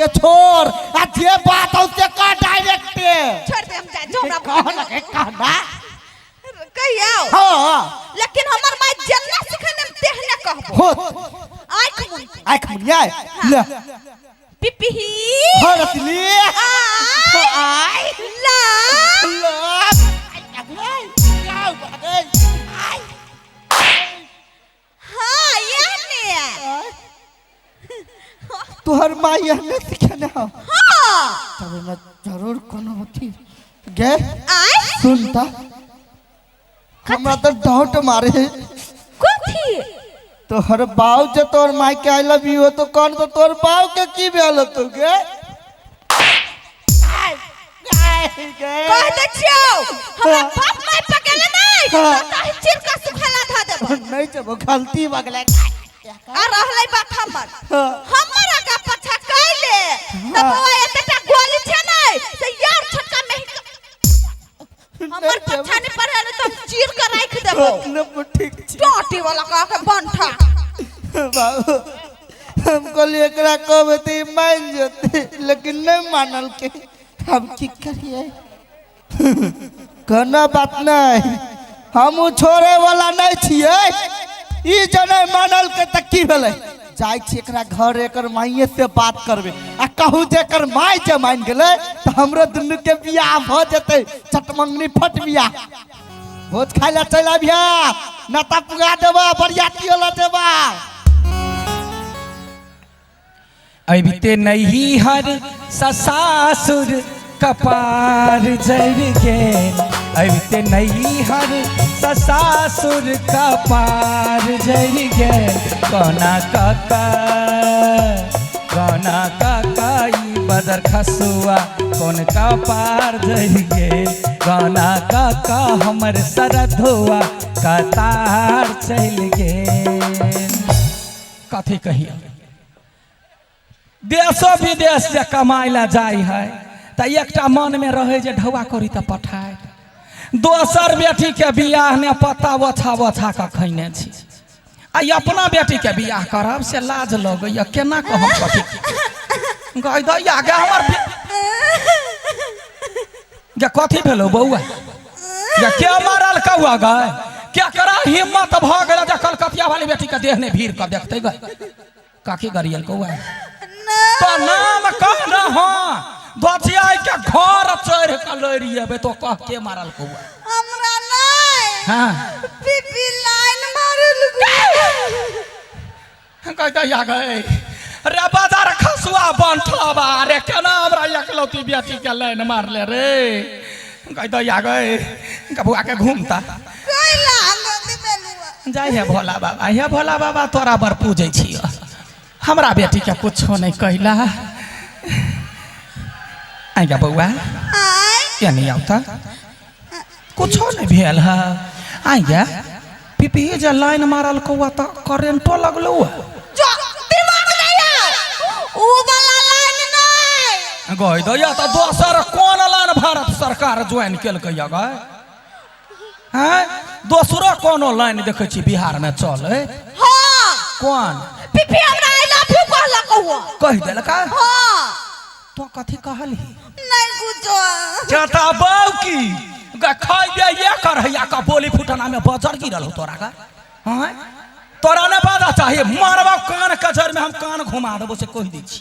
के छोड़ आ जे बात हो से का डायरेक्ट छोड़ दे हम जा जो हमरा कहना के कहना कहियो हां लेकिन हमर माय जन्ना सिखने में तेहने कहबो हो आँख मुनिया ले पिपी हरतली आई ला हाँ याने तुहर माई ने सिखने हाँ तब मैं जरूर कोनो होती गे आई सुनता हमरा तो डाउट मारे कथी तोहर बाऊ जे तोर माई के आई लव यू तो कौन तो तोर बाऊ के की भेल तो गे कह दे छियो हमरा बाप माय पकेले नहीं ताहि चिरका सुखला धा देबो नहीं जब गलती बगले आ रहलै बात हमर आगा पछा कइले तब एतटा गोली छै नहीं से यार छोटका में हमर पछा ने पड़े तो चीर के राख देबो न ठीक टोटी वाला का के बंठा बाबू हम कहली एकरा कहबे त मान जते लेकिन नहीं मानल के हम की करिए कहना बात नहीं हम छोड़े वाला नहीं छिए ई जने मानल के त की भेले जाय छी एकरा घर एकर माईए से बात करबे आ कहू जे एकर माई जे मान गेले त हमरो दुनु के बियाह भ जते चटमंगनी फट बियाह भोज खाइ ला चल आबिया नाता पुगा देबा बरियाती वाला देबा अबिते नहीं हर ससासुर कपार जर गे अबिते नहीं हर ससासुर कपार जर गे कोना काका ई बदर खसुआ कौन कपार जर गे कोना काका हमर सरधुआ कतार चल गे कथी कहिए देशो विदेश जे कमाई ला जाई है त एकटा मन में रहे जे ढौआ करी त पठाए दोसर बेटी के बियाह ने पता ओछा ओछा के खैने छी आ अपना बेटी के बियाह करब से लाज लगैया केना कहब कथी गई दैया गे हमर गे कथी भेलो बौआ गे के मारल कौआ गए केकरा हिम्मत भ गेल जे कलकतिया वाली बेटी के देह ने भीड़ के देखते गए काकी गरियल कौआ तो नाम कहना हाँ दोचिया के घर चढ़ के लड़िए तो कह के मारल कौआ हमरा नहीं हाँ पिपी लाइन मारल कहता या गए रे बाजार खसुआ बंठवा रे केना हमरा एकलौती बेटी के लाइन मारले रे कहता या गए कबुआ के घूमता कइला अंगदी बेलुआ जाई है भोला बाबा हे भोला बाबा तोरा बर पूजै छियो हमरा बेटी के कुछो नहीं कहला आइगा बउआ आई या नहीं आवता कुछो नहीं भेल है आइगा पिपी जे लाइन मारल कौआ त करेंटो लगलो जो दिमाग नहीं उ वाला लाइन नहीं गई दैया त दोसर कोन लाइन भारत सरकार ज्वाइन केलकै या गए हैं दोसरो कोनो लाइन देखै छी बिहार में चले हां कोन पिपी हमरा आई लव यू कहला कहुआ कह देलका हां तो कथी कहली नहीं कुछो चाटा बाऊ की गा खाई दे ये कर हैया का बोली फुटना में बजर गिरल हो तोरा का हैं तोरा ने बाजा चाहिए मारबा कान कचर में हम कान घुमा देबो से कह दै छी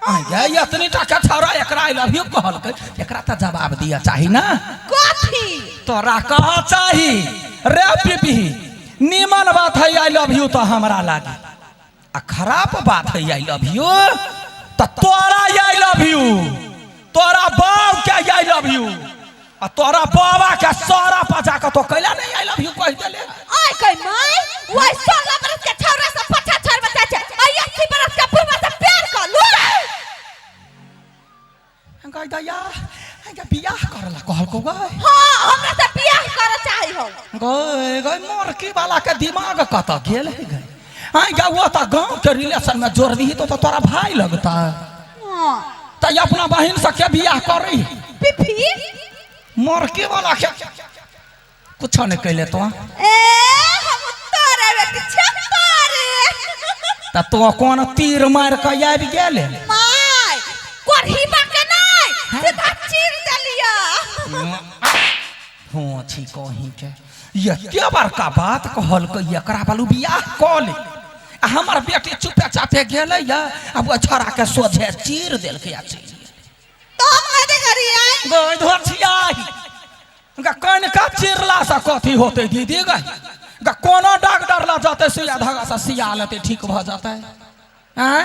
आ गया इतनी टाका छौरा एकरा आई लव यू कहल के एकरा त जवाब दिया चाही ना कथी तोरा कहा चाही रे पिपी निमन बात है आई लव यू तो हमरा लागी आ खराब बात है आई लव यू तो तोरा आई लव यू तोरा बाप के आई लव यू आ तोरा बाबा के सारा पजा के तो कैला नहीं आई लव यू कह देले आई कई माय वही 16 बरस के छौरा से 75 बच्चा छै आई 80 बरस के बुढ़वा से प्यार कर लो गई दैया के बियाह करला कहल को गए हां हमरा से बियाह करे चाहि हो गए गए मोर की वाला के दिमाग कत गेल है गए आई गा वो त गांव के रिलेशन में जोड़ दी तो तोरा भाई लगता हां त अपना बहन से के बियाह करी पिपी मोरके वाला के कुछ नहीं कहले तो ए हम तोरे बेटी छतारे त तो कौन तीर मार के आबि गेले मां कोरहीबा के नहीं सीधा चीर देलिया। हो छी कहीं के ये क्या बड़का बात कहल के एकरा बालू बियाह क ले आ हमर बेटी चुपे चापे गेलै या अब छड़ा के सोझे चीर देल के आछी तो कदे करी आई गई धर छियाई उनका कन का चिरला सा कथी होते दीदी गई गा कोनो डॉक्टर ला जाते सुइया धागा से सिया लेते ठीक भ जाते हैं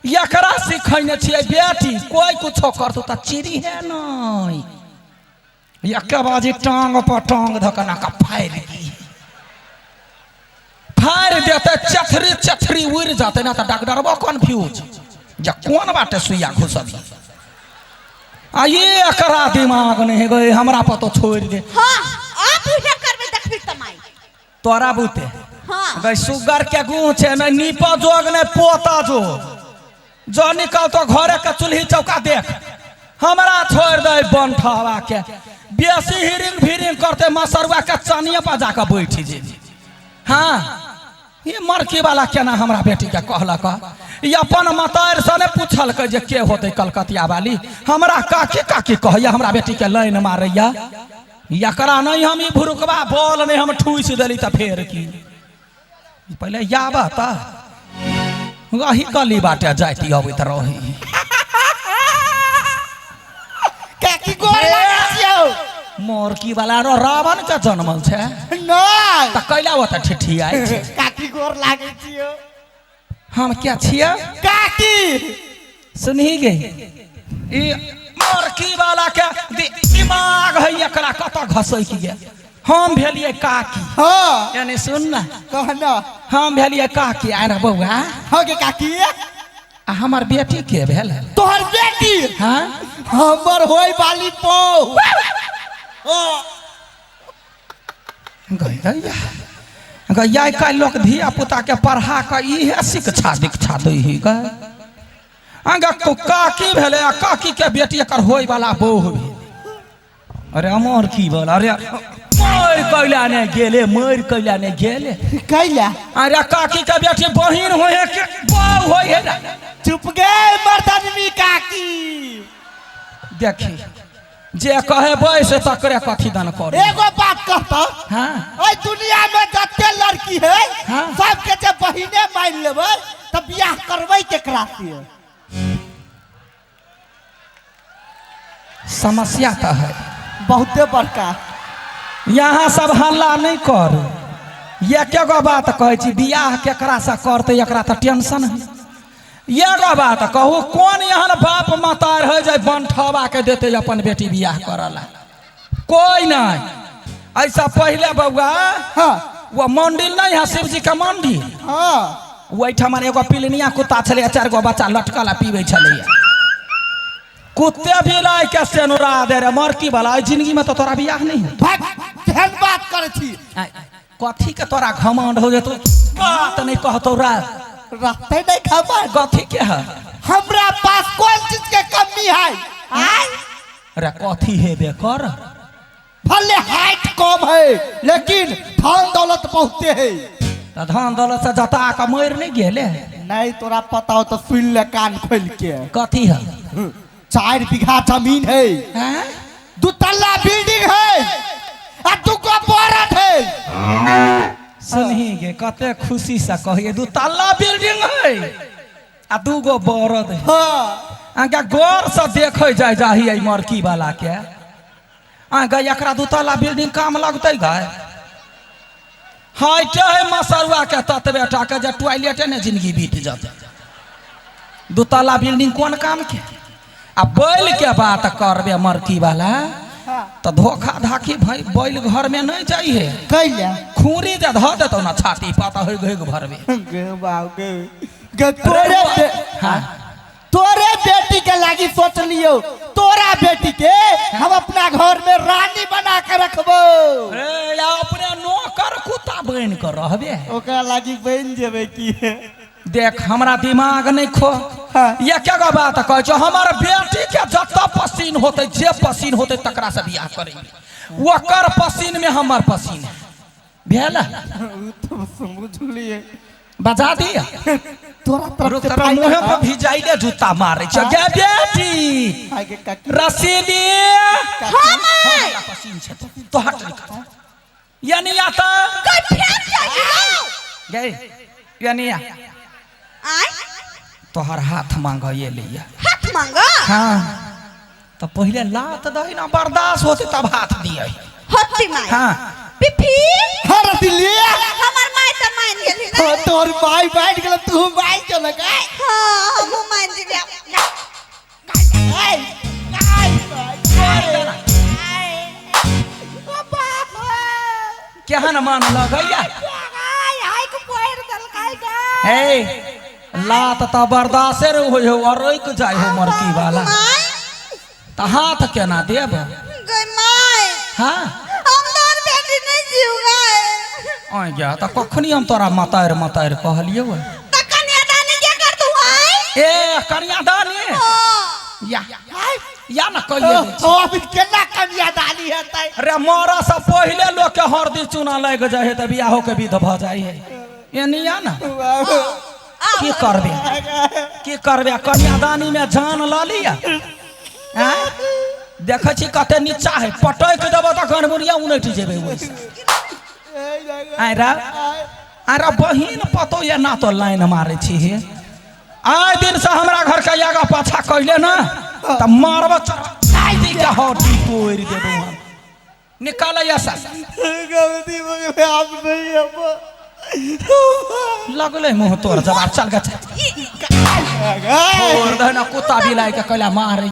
एकरा सिखैने छियै बेटी कोई कुछो करतो त चिरी है नहीं एक बाजी टांग पर टांग धकना का फाड़ दी फाड़ देते चथरी चथरी उड़ जाते ना तो डॉक्टरबो कंफ्यूज जे कौन बाटे सुइया घुसबी आ ये एकरा दिमाग नहीं गए हमरा पर तो छोड़ दे। हां आप उहे करबे देखबी तमाई तोरा बुते हां गई सुगर के गुण छे न नीपा जोग ने पोता जो जो निकल तो घरे के चूल्ही चौका देख हमरा छोड़ दे बनठावा के बेसी हिरिंग भिरिंग करते मसरुआ के चनिया पर जाकर बैठ जे। हाँ ये मरकी वाला केना हमरा बेटी के कहलक ये अपन मतार से ने पूछल के होते कलकतिया वाली हमरा काकी काकी कहैया हमरा बेटी के लाइन मारैया एकरा नहीं हम ई भुरुकबा बोल नहीं हम ठूस देली त फेर की पहले याबा त वही गली बाटे जाती अबैत रही काकी गोर लागै छियौ मोरकी वाला रो रावण के जन्मल छे नहीं त कैला होता ठिठियाई छे काकी गोर लागै छियौ हम क्या छिया काकी सुनही गे ई मोरकी वाला के दिमाग है एकरा कत घसै की गे हम भेलिए काकी हां यानी सुन ना कहना हम भेलिए काकी आरे बौआ हो गे काकी आ हमर बेटी के भेल तोहर बेटी हां हमर होय वाली पौ गैया गैया का लोग धिया पुता के पढ़ा के इहे शिक्षा दीक्षा दै ही ग आगा काकी भेले आ काकी के बेटी एकर होय वाला बहू भेल अरे अमर की बोल अरे मर कैला ने गेले मर कैला ने गेले कैला अरे काकी के बेटी बहिन होए के बहू होए ना चुप गे मर्दनमी काकी देखी जे कहे बैस तकरे कथी दन करे एगो बात कहता हां ओइ दुनिया में जते लड़की है हाँ। सबके जे बहिने मान लेबै त बियाह करबै केकरा से समस्या तो है बहुते बड़का यहाँ सब हल्ला नहीं कर ये केगो बात कहे छी बियाह केकरा से करते एकरा तो टेंशन है एगो बात कहू कौन यहाँ बाप मतार है जे बनठवा के देते अपन बेटी बियाह करला कोई नहीं ऐसा पहले बउआ हां वो मंदिर नहीं है शिव जी का मंदिर हां वहीठम एगो पिलनिया कुत्ता छले 4 गो बच्चा लटकल आ पीबे छले कुत्ते भी लाई के सेनुरा दे रे मरकी वाला जिंदगी में तो तोरा बियाह नहीं भाग केहन बात करे छी कथी के तोरा घमंड हो जेतो बात नहीं कहतो रा रहते नहीं खबर कथी के है हमरा पास कोन चीज के कमी है आय अरे कथी हेबे कर भले हाइट कम है लेकिन धन दौलत बहुते है त धन दौलत से जता के मर नहीं गेले नहीं तोरा पता हो तो सुन ले कान खोल के कथी है 4 बीघा जमीन है हैं 2 तल्ला बिल्डिंग है और 2 गो बरत है सुनही गे कते खुशी से कहिए 2 तल्ला बिल्डिंग है आ 2 गो बरद है हां आगे गौर से देखे जाय जाही मरकी वाला के आगे एकरा 2 तल्ला बिल्डिंग काम लगते गाय हाइटे है मसरुआ के तत बेटा के जे टॉयलेटे ने जिंदगी बीत जाते 2 तल्ला बिल्डिंग कौन काम के आ बैल के बात करबे मरकी वाला तो धोखा धाकी भाई बैल घर में नहीं जाइए कैला खूरी जे ध देतो ना छाती पाता हो गए भरबे गे बाऊ गे तोरे बेटी के लागी सोच लियो तोरा बेटी के हम अपना घर में रानी बना के रखबो अरे या अपने नौकर कुत्ता बन कर रहबे ओकरा लागी बन जेबे की देख हमरा दिमाग नहीं खो हाँ। ये क्या बात कह छो हमार बेटी के जत्ता पसीन होते जे पसीन होते तकरा से बियाह करेंगे ओकर पसीन में हमर पसीन है भेल तो समझ लिए बजा दिया तोरा तरफ से तेरा मुंह पे भिजाइले जूता मारे छ गे बेटी आगे काकी रसीदी हमार पसीन छ तो हट निकल यानी आता कोई फेंक जाइयो गए यानी आय तोहर हाथ मांग ये लिया हाथ मांगो हाँ तो पहले लात दही ना बर्दाश्त होती तब हाथ दिए होती माय हाँ पिपी हर दिलिया हमर माय त मान गेली ना तोर भाई बैठ गेल तू भाई चल गए हां हम मान गेली क्या न मान लगैया आय को पैर दल काई गा हे लात त बर्दाश्त रे हो और रोक जाय हो मरकी वाला माय त हाथ केना देब गई माय हाँ हम तोर बेटी नहीं जीव गए आ गया त कखनी हम तोरा मतार कहलियो त कन्यादानी क्या कर तू आय ए कन्यादानी या न कहिए अभी केना कन्यादानी हेतै अरे मोरा से पहले लोग के हरदी चूना लग जाए है त बियाहो के विध भ जाए है ये नहीं या ना की करबे कन्यादानी में जान ल लिया हैं देख छी कते नीचा है पटक देबो त गनमुरिया उनट जेबे ओइसे आरा बहिन पतो या ना तो लाइन मारे छी हे आय दिन से हमरा घर के आगा पाछा कइले ना त मारबो चढ़ाई दी के हड्डी तोड़ देबो हम निकाल ऐसा गलती हो गई आप नहीं अब लगले मुंह तोड़ जवाब चल गए और दहना कुत्ता बिलाई के कहला मारे